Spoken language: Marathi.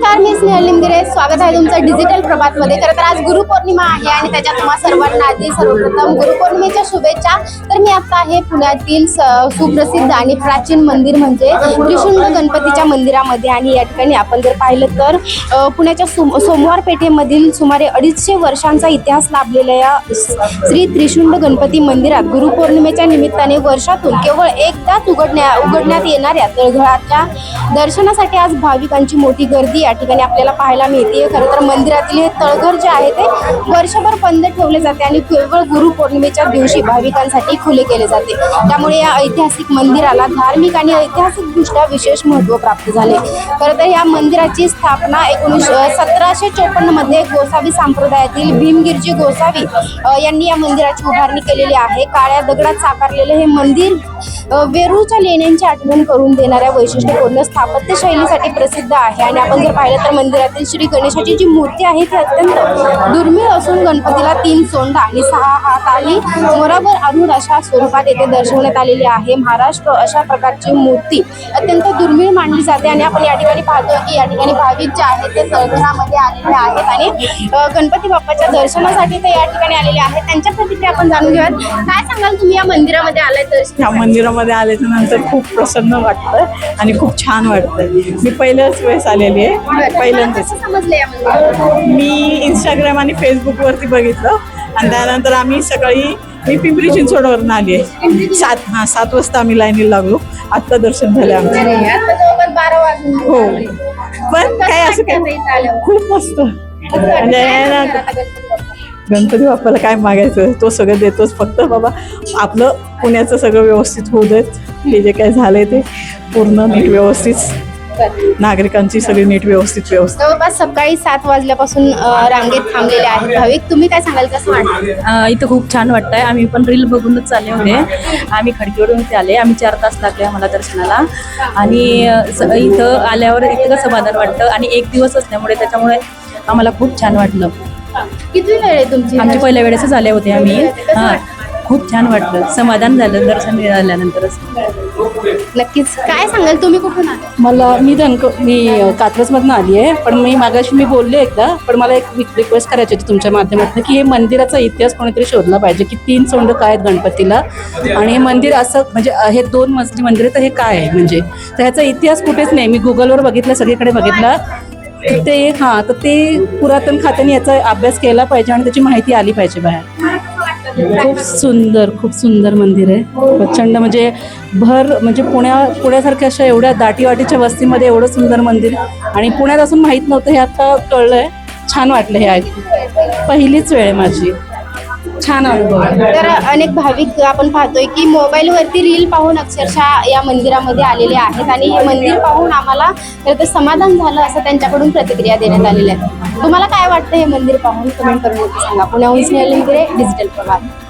नमस्कार, मी स्नेहल निमगिरे. स्वागत आहे तुमचं डिजिटल प्रभातमध्ये. खरं तर आज गुरुपौर्णिमा आहे आणि त्याच्यात तुम्हा सर्वांना आधी सर्वप्रथम गुरुपौर्णिमेच्या शुभेच्छा. तर मी आता आहे पुण्यातील सुप्रसिद्ध आणि प्राचीन मंदिर म्हणजे त्रिशुंड गणपतीच्या मंदिरामध्ये आणि या ठिकाणी आपण जर पाहिलं तर पुण्याच्या सोमवार पेठेमधील सुमारे 250 वर्षांचा इतिहास लाभलेल्या या श्री त्रिशुंड गणपती मंदिरात गुरुपौर्णिमेच्या निमित्ताने वर्षातून केवळ एकदाच उघडण्यात येणाऱ्या तळघराच्या दर्शनासाठी आज भाविकांची मोठी गर्दी या ठिकाणी आपल्याला पाहायला मिळते. खरं तर मंदिरातील हे तळघर जे आहे ते वर्षभर बंद ठेवले जाते आणि केवळ गुरुपौर्णिमेच्या दिवशी भाविकांसाठी खुले केले जाते. त्यामुळे या ऐतिहासिक मंदिराला धार्मिक आणि ऐतिहासिकदृष्ट्या विशेष महत्त्व प्राप्त झाले. खरं तर या मंदिराची स्थापना 1754 मध्ये गोसावी संप्रदायातील भीमगिरजी गोसावी यांनी या मंदिराची उभारणी केलेली आहे. काळ्या दगडात साकारलेले हे मंदिर वेरूळच्या लेण्यांची आठवण करून देणाऱ्या वैशिष्ट्यपूर्ण स्थापत्य शैलीसाठी प्रसिद्ध आहे. आणि आपण जर पाहिलं तर मंदिरातील श्री गणेशाची जी मूर्ती आहे ती अत्यंत दुर्मिळ असून गणपतीला 3 सोंड आणि 6 हात आणि मोरावर आरूढ अशा स्वरूपात येथे दर्शवण्यात आलेली आहे. महाराष्ट्र अशा प्रकारची मूर्ती अत्यंत दुर्मिळ मानली जाते आणि आपण या ठिकाणी पाहतोय की या ठिकाणी भाविक जे आहेत ते तळघरामध्ये आलेले आहेत आणि गणपती बाप्पाच्या दर्शनासाठी ते या ठिकाणी आलेले आहेत. त्यांच्या प्रतिक्रिया आपण जाणून घेऊयात. काय सांगाल, तुम्ही या मंदिरामध्ये आलाय तर? या मंदिरामध्ये आल्याच्या नंतर खूप प्रसन्न वाटतं आणि खूप छान वाटतं. मी पहिल्याच वेळेस आलेली आहे, पहिल्यांदाच. समजलं या मंदिरात? मी इंस्टाग्राम आणि फेसबुकवरती बघितलं आणि त्यानंतर आम्ही मी पिंपरी चिंचवडवरून आली आहे. 7 वाजता आम्ही लाईनीला लागलो. आत्ता दर्शन झाले आमचे. आता जवळपास 12 वाजून. हो, पण काय असं काय खूप मस्त म्हणजे गणपती बाप्पाला काय मागायचं, तो सगळं देतोच. फक्त बाबा आपलं पुण्याचं सगळं व्यवस्थित होऊ देत. हे जे काय झालंय ते पूर्ण नीट व्यवस्थित, नागरिकांची सगळी नीट व्यवस्थित. जवळपास सकाळी 7 वाजल्यापासून रांगेत थांबलेले आहेत भाविक. तुम्ही काय सांगाल, कसं वाटतं? इथं खूप छान वाटतंय. आम्ही पण रील बघूनच चालले होते. आम्ही खडकीवरून आले. आम्ही 4 तास लागले आम्हाला दर्शनाला. आणि इथं आल्यावर इतकं समाधान वाटतं आणि एक दिवस असल्यामुळे त्याच्यामुळे आम्हाला खूप छान वाटलं. किती वेळ आहे तुमची? आमच्या पहिल्या वेळेसच आले होते आम्ही. खूप छान वाटलं, समाधान झालं दर्शन झाल्यानंतरच. नक्कीच. काय सांगाल, तुम्ही कुठून आले? मी कात्रजमधून आली आहे. पण मी बोलले एकदा, पण मला एक रिक्वेस्ट करायची होती तुमच्या माध्यमातून की हे मंदिराचा इतिहास कोणीतरी शोधला पाहिजे की 3 सोंड काय आहेत गणपतीला आणि हे मंदिर असं म्हणजे हे 2 मजली मंदिर आहे, तर हे काय आहे म्हणजे तर ह्याचा इतिहास कुठेच नाही. मी गुगलवर बघितलं, सगळीकडे बघितलं तर ते पुरातन खात्याने याचा अभ्यास केला पाहिजे आणि त्याची माहिती आली पाहिजे बाहेर. खूप सुंदर मंदिर आहे. प्रचंड म्हणजे पुण्यासारख्या अशा एवढ्या दाटीवाटीच्या वस्तीमध्ये एवढं सुंदर मंदिर आणि पुण्यात असून माहीत नव्हतं, हे आता कळलंय. छान वाटलं हे ऐकून. पहिलीच वेळ आहे माझी. छान अनुभव. तर अनेक भाविक आपण पाहतोय की मोबाईलवरती रील पाहून अक्षरशः या मंदिरामध्ये आलेले आहेत आणि हे मंदिर पाहून आम्हाला तर समाधान झालं असं त्यांच्याकडून प्रतिक्रिया देण्यात आलेल्या आहेत. तुम्हाला काय वाटतं हे मंदिर पाहून? कमेंट करून सांगा. पुण्याहून स्नेहल निमगिरे, डिजिटल प्रभात.